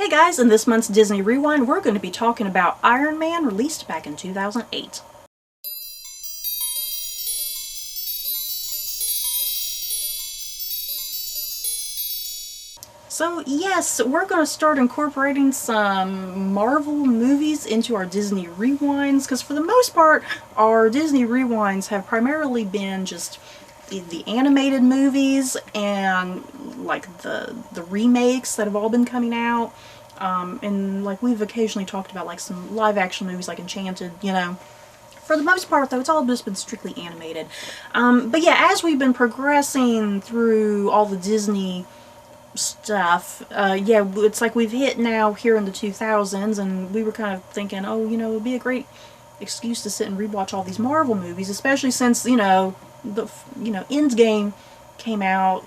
Hey guys, in this month's Disney Rewind, we're going to be talking about Iron Man, released back in 2008. So yes, we're going to start incorporating some Marvel movies into our Disney Rewinds, because for the most part, our Disney Rewinds have primarily been just the animated movies and like the remakes that have all been coming out. And like we've occasionally talked about like some live action movies like Enchanted, you know. For the most part though, it's all just been strictly animated. But yeah, as we've been progressing through all the Disney stuff, yeah, it's like we've hit now here in the 2000s, and we were kind of thinking, oh, you know, it'd be a great excuse to sit and rewatch all these Marvel movies, especially since, you know, Endgame came out,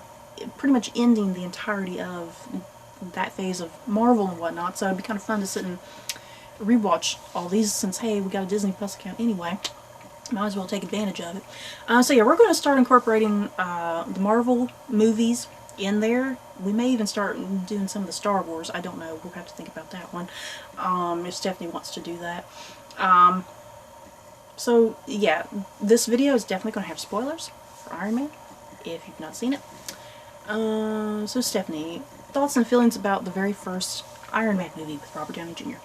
pretty much ending the entirety of that phase of Marvel and whatnot, so it'd be kind of fun to sit and rewatch all these since, hey, we got a Disney Plus account anyway. Might as well take advantage of it. So yeah, we're going to start incorporating the Marvel movies in there. We may even start doing some of the Star Wars. I don't know. We'll have to think about that one. If Stephanie wants to do that. So yeah, this video is definitely going to have spoilers for Iron Man, if you've not seen it. So Stephanie, thoughts and feelings about the very first Iron Man movie with Robert Downey Jr.?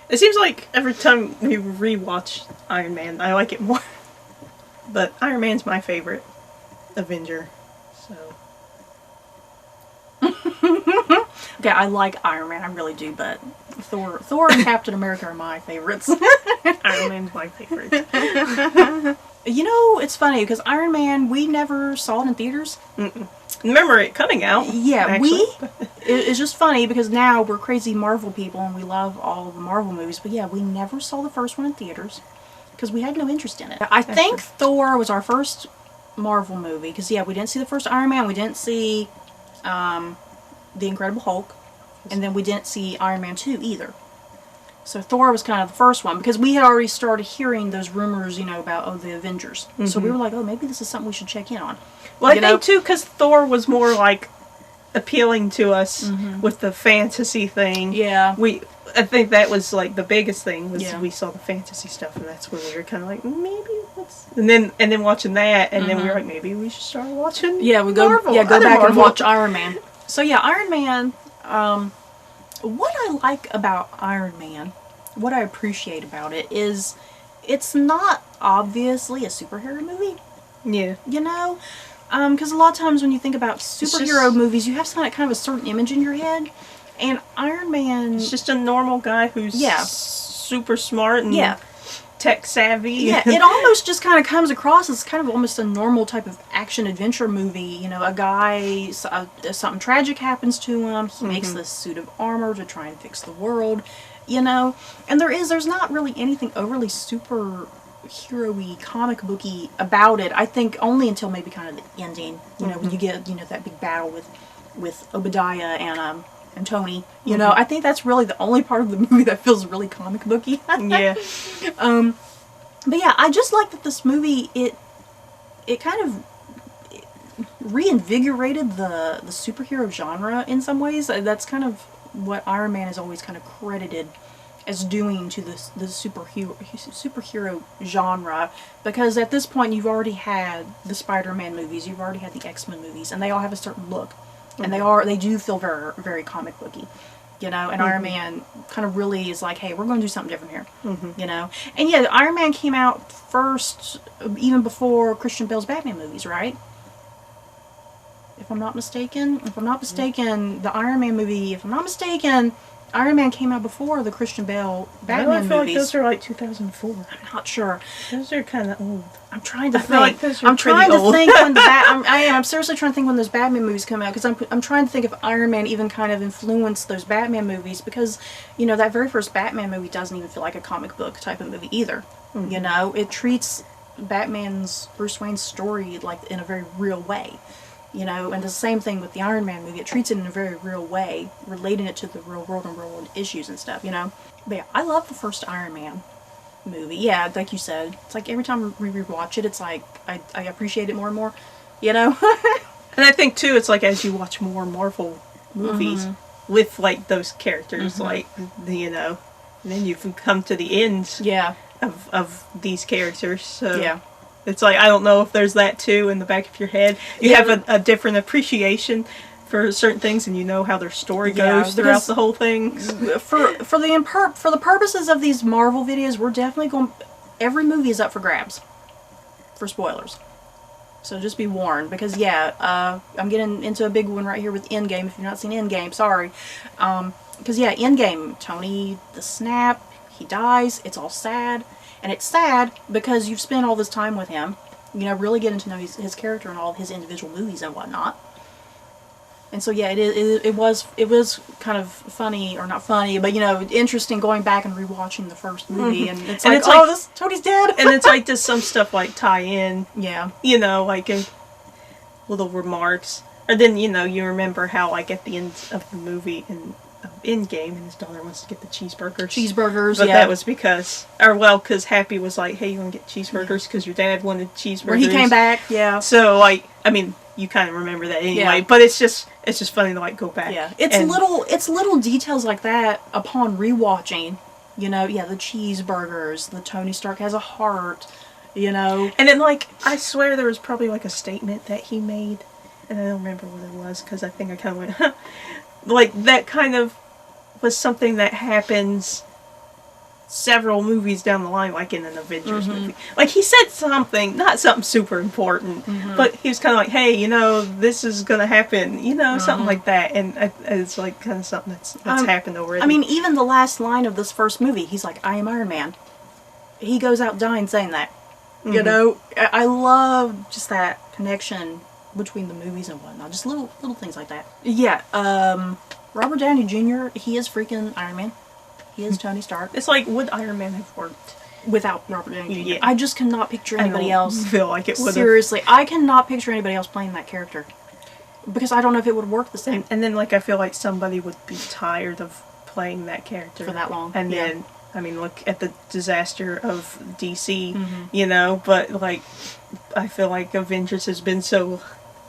It seems like every time we rewatch Iron Man, I like it more. But Iron Man's my favorite Avenger, so... Okay, I like Iron Man, I really do, but Thor and Captain America are my favorites. Iron Man's my favorite. You know, it's funny, because Iron Man, we never saw it in theaters. Remember it coming out. Yeah, actually. It's just funny, because now we're crazy Marvel people, and we love all the Marvel movies, but yeah, we never saw the first one in theaters, because we had no interest in it. I think Thor was our first Marvel movie, because yeah, we didn't see the first Iron Man, we didn't see The Incredible Hulk, and then we didn't see Iron Man 2 either. So Thor was kind of the first one, because we had already started hearing those rumors, you know, about, oh, the Avengers. So we were like, oh, maybe this is something we should check in on. Well, I think, too, because Thor was more, like, appealing to us with the fantasy thing. Yeah. I think that was, like, the biggest thing, was we saw the fantasy stuff, and that's when we were kind of like, maybe let's... And then watching that, and then we were like, maybe we should start watching Marvel. Yeah, go back and watch Iron Man. So yeah, Iron Man, what I like about Iron Man, what I appreciate about it is it's not obviously a superhero movie. Yeah. You know? Because a lot of times when you think about superhero movies, you have kind of a certain image in your head. And Iron Man... It's just a normal guy who's super smart and tech savvy. Yeah, it almost just kind of comes across as kind of almost a normal type of action-adventure movie. You know, a guy, something tragic happens to him, he makes this suit of armor to try and fix the world, you know. And there's not really anything overly superhero-y, comic booky about it. I think only until maybe kind of the ending, you know, when you get, you know, that big battle with Obadiah and Tony, you know. I think that's really the only part of the movie that feels really comic booky. Yeah. But yeah, I just like that this movie, it kind of reinvigorated the superhero genre in some ways. That's kind of what Iron Man is always kind of credited as doing to the superhero genre, because at this point you've already had the Spider-Man movies, you've already had the X-Men movies, and they all have a certain look. And they do feel very, very comic booky, you know, and Iron Man kind of really is like, hey, we're going to do something different here, you know. And yeah, Iron Man came out first, even before Christian Bale's Batman movies, right? If I'm not mistaken. The Iron Man movie, Iron Man came out before the Christian Bale Batman movies. I feel like those are like 2004. I'm not sure. Those are kind of old. I'm trying to think. Like those are I'm trying to old. think when I'm seriously trying to think when those Batman movies come out, because I'm trying to think if Iron Man even kind of influenced those Batman movies, because, you know, that very first Batman movie doesn't even feel like a comic book type of movie either. You know, it treats Batman's, Bruce Wayne's story like in a very real way. You know, and the same thing with the Iron Man movie. It treats it in a very real way, relating it to the real world and real world issues and stuff, you know. But yeah, I love the first Iron Man movie. Yeah, like you said, it's like every time we rewatch it, it's like I appreciate it more and more, you know. And I think too, it's like as you watch more Marvel movies, with like those characters, like you know, and then you can come to the end of these characters. So it's like I don't know if there's that too in the back of your head. You have a different appreciation for certain things, and you know how their story goes throughout the whole thing. For the purposes of these Marvel videos, we're definitely going. Every movie is up for grabs for spoilers. So just be warned, because I'm getting into a big one right here with Endgame. If you've not seen Endgame, sorry. Because Endgame, Tony the Snap, he dies. It's all sad, and it's sad because you've spent all this time with him. You know, really getting to know his character and all of his individual movies and whatnot. And so it was kind of funny, or not funny, but you know, interesting going back and rewatching the first movie, and it's like, Tony's dead, and it's like, does some stuff like tie in? Yeah, you know, like little remarks, or then you know, you remember how like at the end of the movie in Endgame, and his daughter wants to get the cheeseburgers, but that was because Happy was like, hey, you want to get cheeseburgers because your dad wanted cheeseburgers. Where he came back, So like, I mean, you kind of remember that anyway, but it's just funny to like go back. Yeah, it's little details like that upon rewatching. You know, the cheeseburgers, the Tony Stark has a heart. You know, and then like I swear there was probably like a statement that he made, and I don't remember what it was because I think I kind of went, huh. Like that kind of was something that happens several movies down the line, like in an Avengers movie. Like he said something, not something super important, but he was kind of like, hey, you know, this is gonna happen, you know, something like that, and it's like kind of something that's happened already. I mean, even the last line of this first movie, he's like, I am Iron Man. He goes out dying saying that. You know, I love just that connection between the movies and whatnot, just little things like that. Yeah, Robert Downey Jr., he is freaking Iron Man. He is Tony Stark. It's like, would Iron Man have worked without Robert Downey Jr.? I just cannot picture anybody else. Feel like it would. Seriously, I cannot picture anybody else playing that character, because I don't know if it would work the same. And then, like, I feel like somebody would be tired of playing that character for that long. And then, I mean, look at the disaster of DC, you know. But like, I feel like Avengers has been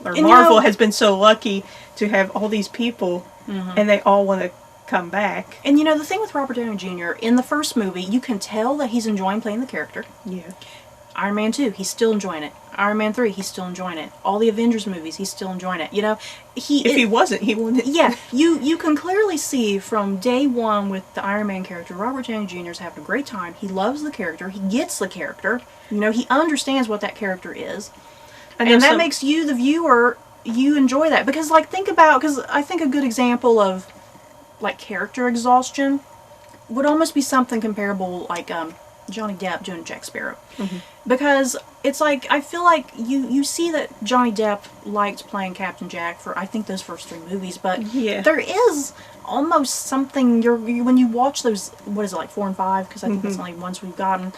Marvel has been so lucky to have all these people, and they all want to come back. And you know, the thing with Robert Downey Jr., in the first movie, you can tell that he's enjoying playing the character. Yeah. Iron Man 2, he's still enjoying it. Iron Man 3, he's still enjoying it. All the Avengers movies, he's still enjoying it. You know, if he wasn't, he wouldn't. Yeah, you can clearly see from day one with the Iron Man character, Robert Downey Jr. is having a great time. He loves the character. He gets the character. You know, he understands what that character is. And that makes you, the viewer, you enjoy that. Because, like, because I think a good example of like character exhaustion would almost be something comparable, like Johnny Depp doing Jack Sparrow, because it's like, I feel like you see that Johnny Depp liked playing Captain Jack for, I think, those first 3 movies, but there is almost something when you watch those, what is it, like 4 and 5, because I think that's the only ones we've gotten,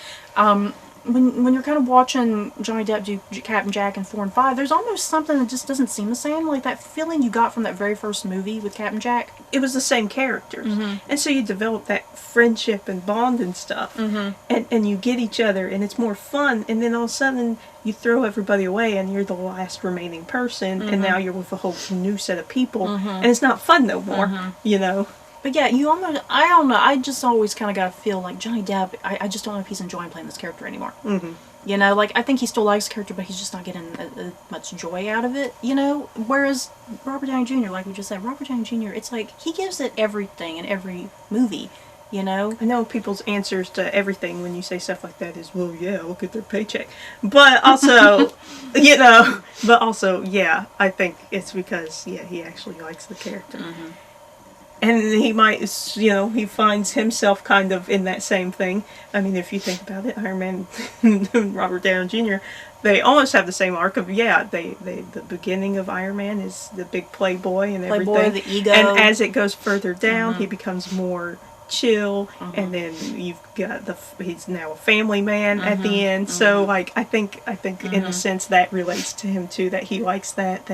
when you're kind of watching Johnny Depp do Captain Jack in 4 and 5, there's almost something that just doesn't seem the same. Like that feeling you got from that very first movie with Captain Jack. It was the same characters. And so you develop that friendship and bond and stuff. And you get each other, and it's more fun. And then all of a sudden, you throw everybody away, and you're the last remaining person. And now you're with a whole new set of people. And it's not fun no more, you know. But yeah, I don't know, I just always kind of got to feel like Johnny Depp, I just don't know if he's enjoying playing this character anymore. You know, like, I think he still likes the character, but he's just not getting much joy out of it, you know? Whereas Robert Downey Jr., like we just said, Robert Downey Jr., it's like, he gives it everything in every movie, you know? I know people's answers to everything when you say stuff like that is, well, yeah, look at their paycheck. But also, you know, yeah, I think it's because, he actually likes the character. And he might, you know, he finds himself kind of in that same thing. I mean, if you think about it, Iron Man and Robert Downey Jr., they almost have the same arc of, the beginning of Iron Man is the big playboy and everything. Playboy, the ego. And as it goes further down, he becomes more chill, and then you've got he's now a family man at the end. So, like, I think in a sense that relates to him too, that he likes that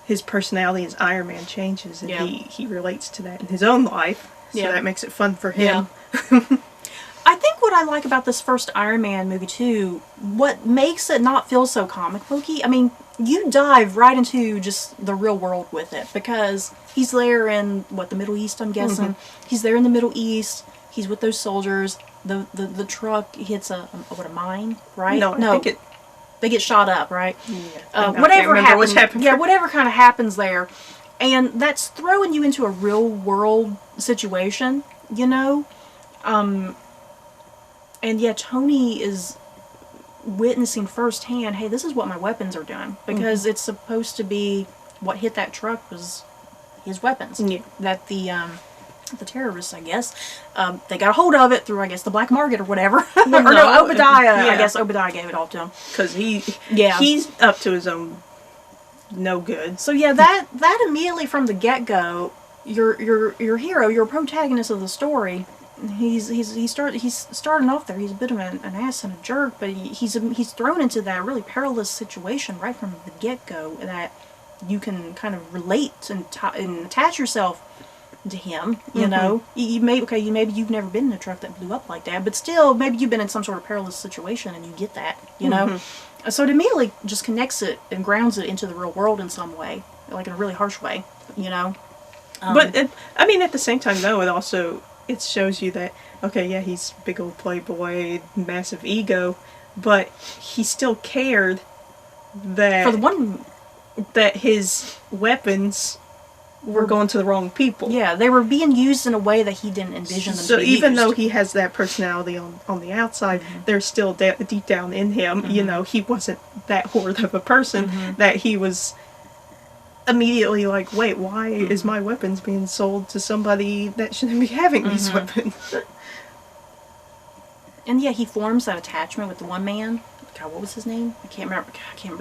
his personality as Iron Man changes, and he relates to that in his own life, so that makes it fun for him. I think what I like about this first Iron Man movie too, what makes it not feel so comic booky, I mean, you dive right into just the real world with it, because he's there in, what, the Middle East, I'm guessing. He's there in the Middle East. He's with those soldiers. The truck hits a mine, right? No, I think they get shot up, right? Yeah. Whatever happens. Happened. Yeah, whatever kind of happens there. And that's throwing you into a real world situation, you know? And yeah, Tony is witnessing firsthand, hey, this is what my weapons are doing. Because it's supposed to be, what hit that truck was his weapons. Yeah. That the terrorists, I guess, they got a hold of it through, I guess, the black market or whatever. Well, or no, Obadiah. Yeah. I guess Obadiah gave it all to him. Because he's up to his own no good. So yeah, that immediately from the get-go, your hero, your protagonist of the story, he's starting off there. He's a bit of an ass and a jerk, but he's thrown into that really perilous situation right from the get-go that you can kind of relate and attach yourself to him. You know, maybe you've never been in a truck that blew up like that, but still, maybe you've been in some sort of perilous situation and you get that. You know, so it immediately just connects it and grounds it into the real world in some way, like in a really harsh way. You know, but I mean, at the same time, though, it shows you that, okay, yeah, he's big old playboy, massive ego, but he still cared that for the one that his weapons were going to the wrong people. Yeah, they were being used in a way that he didn't envision them so to be even used. though he has that personality on the outside, there's still deep down in him, you know, he wasn't that horrid of a person that he was immediately like, wait, why is my weapons being sold to somebody that shouldn't be having these weapons? And yeah, he forms that attachment with the one man. God, what was his name? I can't remember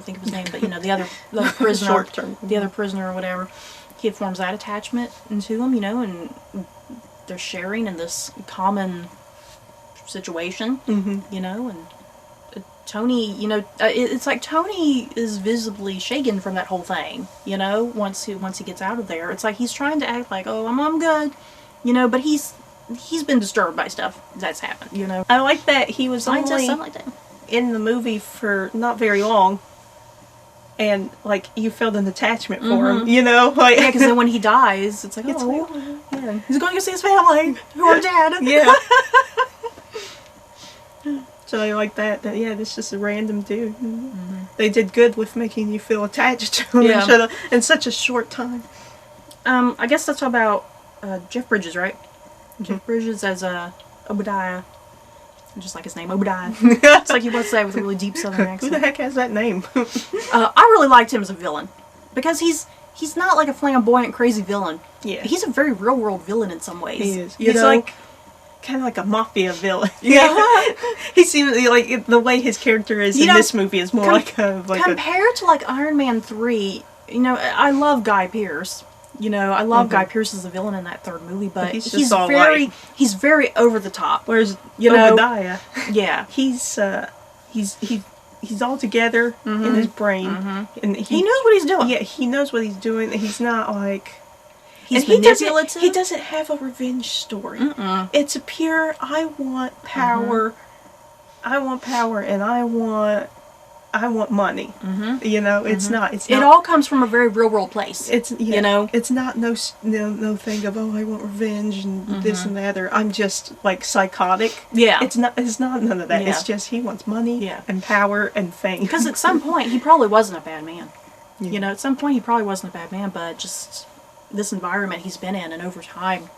think of his name, but you know, the other prisoner, Short term. the other prisoner or whatever. He forms that attachment into him, you know, and they're sharing in this common situation, you know, and Tony, you know, it's like Tony is visibly shaken from that whole thing, you know, once he gets out of there. It's like he's trying to act like, oh, I'm good, you know, but he's been disturbed by stuff that's happened, you know. I like that he was only Something like that. in the movie for not very long, and like you felt an attachment for him, you know, like Yeah, because then when he dies, it's like, It's oh, like, yeah, he's going to go see his family who are dead. yeah. So I like that yeah, this is just a random dude. They did good with making you feel attached to him Yeah. in such a short time. I guess that's all about Jeff Bridges, right? Jeff Bridges as Obadiah. Just like his name, Obadiah. It's like he wants to say with a really deep southern Who accent. the heck has that name? I really liked him as a villain. Because he's not like a flamboyant, crazy villain. Yeah. He's a very real-world villain in some ways. He is. You He's know? like kind of like a mafia villain. Yeah. He seems like the way his character is in this movie is more like a compared to like Iron Man 3, you know, I love Guy Pearce. You know, I love Guy Pearce as a villain in that third movie, but he's just all right. He's very over the top. Whereas You know, Obadiah, yeah, he's all together in his brain, and he knows what he's doing. Yeah, he knows what he's doing. He's not like he's and manipulative. He doesn't have a revenge story. It's a pure I want power. I want power, and I want money. You know, it's not. It all comes from a very real world place. You know, it's not no thing of I want revenge and this and that, or I'm just like psychotic. Yeah, it's not none of that. Yeah. It's just he wants money Yeah. and power and fame. because at some point he probably wasn't a bad man. Yeah. You know, at some point he probably wasn't a bad man, but just this environment he's been in, and over time,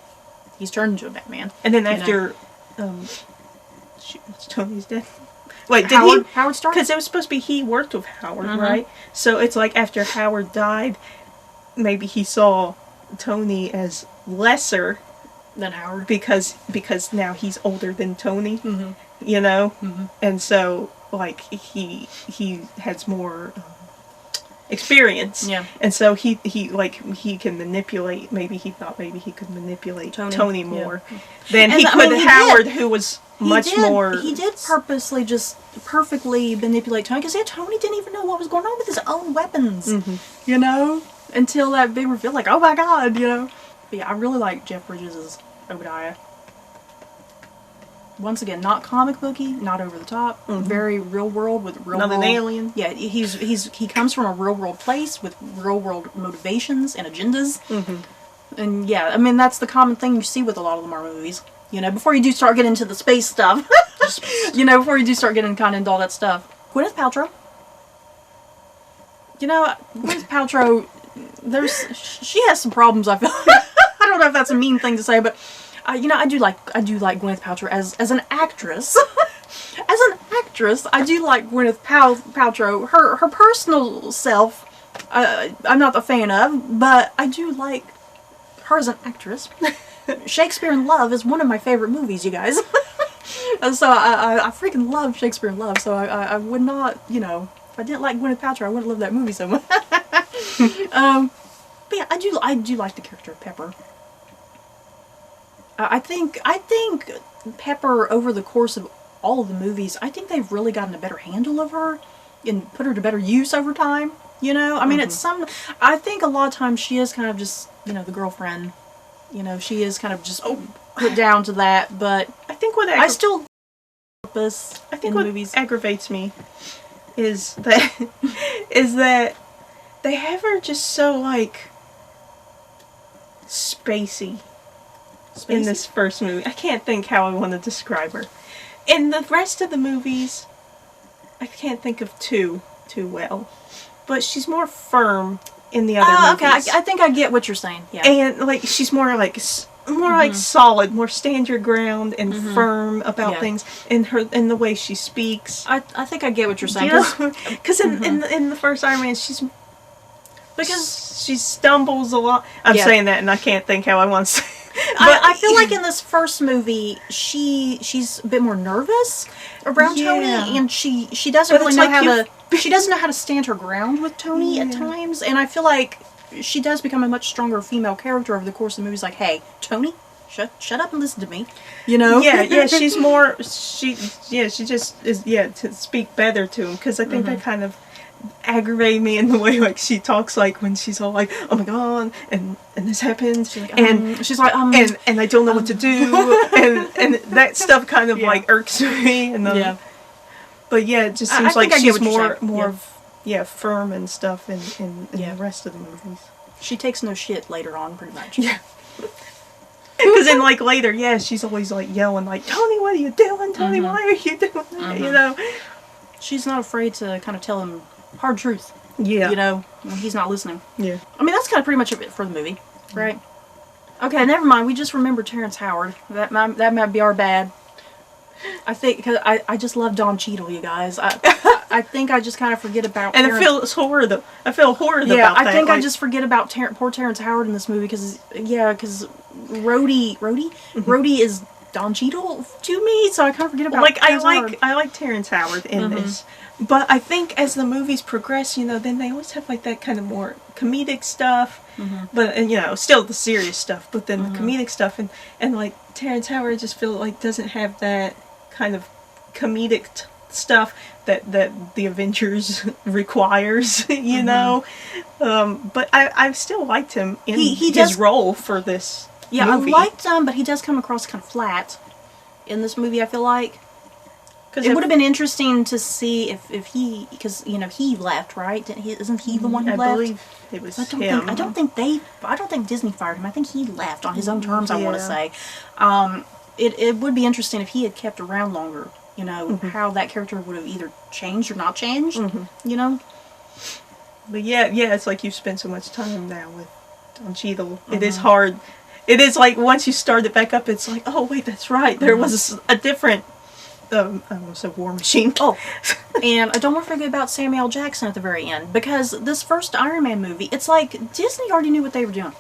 he's turned into a bad man. And then after, Tony's dead. Wait, Howard started? Because it was supposed to be he worked with Howard, right? So it's like after Howard died, maybe he saw Tony as lesser than Howard because now he's older than Tony, you know, and so like he has more experience, and so he can manipulate. Maybe he thought maybe he could manipulate Tony more than he could Howard, who was much more. He did purposely just perfectly manipulate Tony because Tony didn't even know what was going on with his own weapons, you know, until that big reveal, like, oh my god, you know. But yeah, I really like Jeff Bridges as Obadiah. once again, not comic booky, not over the top, very real world with real Not world. an alien. Yeah, he comes from a real world place with real world motivations and agendas. And yeah, I mean, that's the common thing you see with a lot of the Marvel movies. You know, before you do start getting into the space stuff. You know, before you do start getting kind of into all that stuff. Gwyneth Paltrow. You know, Gwyneth Paltrow, she has some problems, I feel. I don't know if that's a mean thing to say, but you know, I do like Gwyneth Paltrow as an actress. As an actress, I do like Gwyneth Paltrow. Her personal self, I'm not a fan of, but I do like her as an actress. Shakespeare in Love is one of my favorite movies, you guys. And so I freaking love Shakespeare in Love. So I would not, you know, if I didn't like Gwyneth Paltrow, I wouldn't love that movie so much. But yeah, I do like the character of Pepper. I think Pepper, over the course of all of the movies, I think they've really gotten a better handle of her and put her to better use over time. You know, I mean, I think a lot of times she is kind of just, you know, the girlfriend. You know, she is kind of just put down to that. But I think what I still purpose. I think what movies aggravates me is that they have her just so like spacey in this first movie. I can't think how I want to describe her. In the rest of the movies, I can't think of too well. But she's more firm in the other movies. Okay, I think I get what you're saying. Yeah. And like she's more like solid, more stand your ground and firm about things in the way she speaks. I think I get what you're saying. Because in the first Iron Man, because she stumbles a lot. I'm saying that and I can't think how I want to say it. But I feel like in this first movie, she's a bit more nervous around Tony, and she doesn't really know how to. She doesn't know how to stand her ground with Tony at times, and I feel like she does become a much stronger female character over the course of the movie. It's like, hey, Tony, shut up and listen to me. You know? Yeah. She's more. She just is to speak better to him, because I think that kind of aggravate me in the way like she talks, like when she's all like, oh my god, and this happened, she's like, and she's like, and I don't know what to do, and that stuff kind of like irks me, and but yeah, it just seems like she's more firm and stuff in the rest of the movies. She takes no shit later on, pretty much. Yeah. Because then, like, later, she's always, like, yelling, like, Tony, what are you doing? Tony, why are you doing that? You know? She's not afraid to kind of tell him hard truth. Yeah. You know, when he's not listening. Yeah. I mean, that's kind of pretty much it for the movie, right? Okay, never mind. We just remembered Terrence Howard. That might be our bad. I think, because I just love Don Cheadle, you guys. I think I just kind of forget about and I feel horrid about that. I think I just forget about poor Terrence Howard in this movie, because Rhodey is Don Cheadle to me, so I kind of forget about I like Terrence Howard in this. But I think as the movies progress, you know, then they always have like that kind of more comedic stuff, but and you know, still the serious stuff, but then the comedic stuff, and like Terrence Howard, I just feel like doesn't have that kind of comedic stuff that the Avengers requires, you know. But I still liked him in his role for this movie. I liked him, but he does come across kind of flat in this movie, I feel like. It would have been interesting to see if he, because you know he left, right? Isn't he the one who left? I believe it was him. I don't think Disney fired him. I think he left on his own terms. I want to say. It would be interesting if he had kept around longer. You know how that character would have either changed or not changed. You know. But it's like you've spent so much time now with Don Cheadle. It is hard. It is like once you start it back up, it's like, oh wait, that's right. There was a different. I almost said War Machine. Oh, and I don't want to forget about Samuel L. Jackson at the very end, because this first Iron Man movie, it's like Disney already knew what they were doing.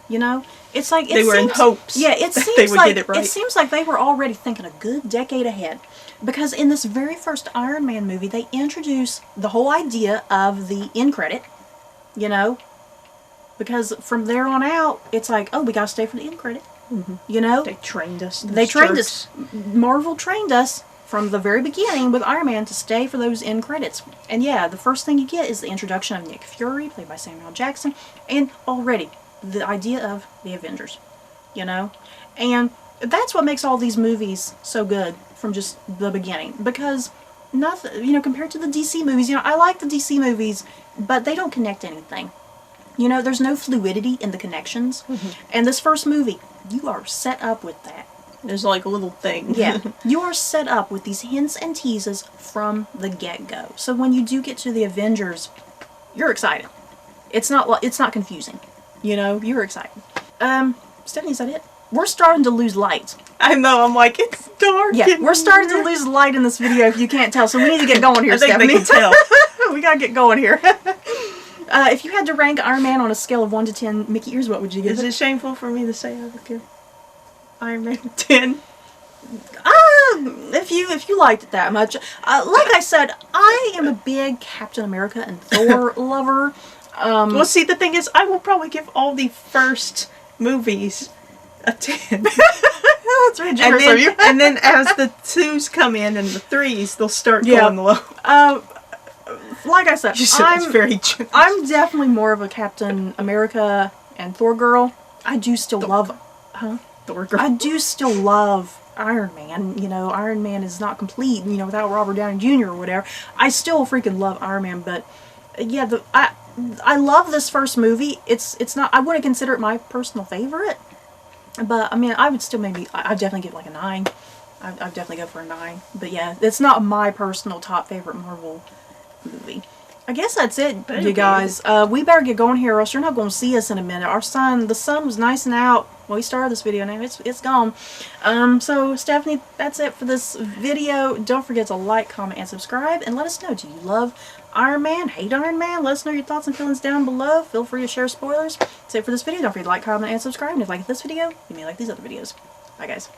You know, it's like they were in hopes. Yeah, it seems they would like get it right. It seems like they were already thinking a good decade ahead, because in this very first Iron Man movie, they introduce the whole idea of the end credit. You know, because from there on out, it's like, oh, we gotta stay for the end credit. You know, they trained us. Marvel trained us from the very beginning with Iron Man to stay for those end credits. And yeah, the first thing you get is the introduction of Nick Fury, played by Samuel L. Jackson, and already the idea of the Avengers, you know? And that's what makes all these movies so good from just the beginning. Because nothing, you know, compared to the DC movies, you know, I like the DC movies, but they don't connect anything. You know, there's no fluidity in the connections. And this first movie, you are set up with that. There's like a little thing. Yeah, you are set up with these hints and teases from the get-go. So when you do get to the Avengers, you're excited. It's not confusing. You know, you're excited. Stephanie, is that it? We're starting to lose light. I know, I'm like, it's dark. Yeah, we're starting to lose light in this video if you can't tell, so we need to get going here, I think Stephanie. they can tell. We gotta get going here. If you had to rank Iron Man on a scale of 1 to 10 Mickey ears, what would you give Is it? it shameful for me to say I would give Iron Man 10? If you liked it that much. Like I said, I am a big Captain America and Thor lover. Well, see, the thing is, I will probably give all the first movies a 10. That's very generous of you. And then as the 2s come in and the 3s, they'll start going low. Like I said, That's very generous. I'm definitely more of a Captain America and Thor girl. I do still love... Thor girl. I do still love Iron Man. You know, Iron Man is not complete, you know, without Robert Downey Jr. or whatever. I still freaking love Iron Man, but yeah, I love this first movie. It's not, I wouldn't consider it my personal favorite, but I mean, I would still maybe, I'd definitely give it like a 9. I'd definitely go for a 9. But yeah, it's not my personal top favorite Marvel movie. I guess that's it, you guys. We better get going here, or else you're not going to see us in a minute. The sun was nice and out when we started this video. Now it's gone. So Stephanie, that's it for this video. Don't forget to like, comment, and subscribe, and let us know. Do you love Iron Man? Hate Iron Man? Let us know your thoughts and feelings down below. Feel free to share spoilers. That's it for this video. Don't forget to like, comment, and subscribe. And if you like this video, you may like these other videos. Bye, guys.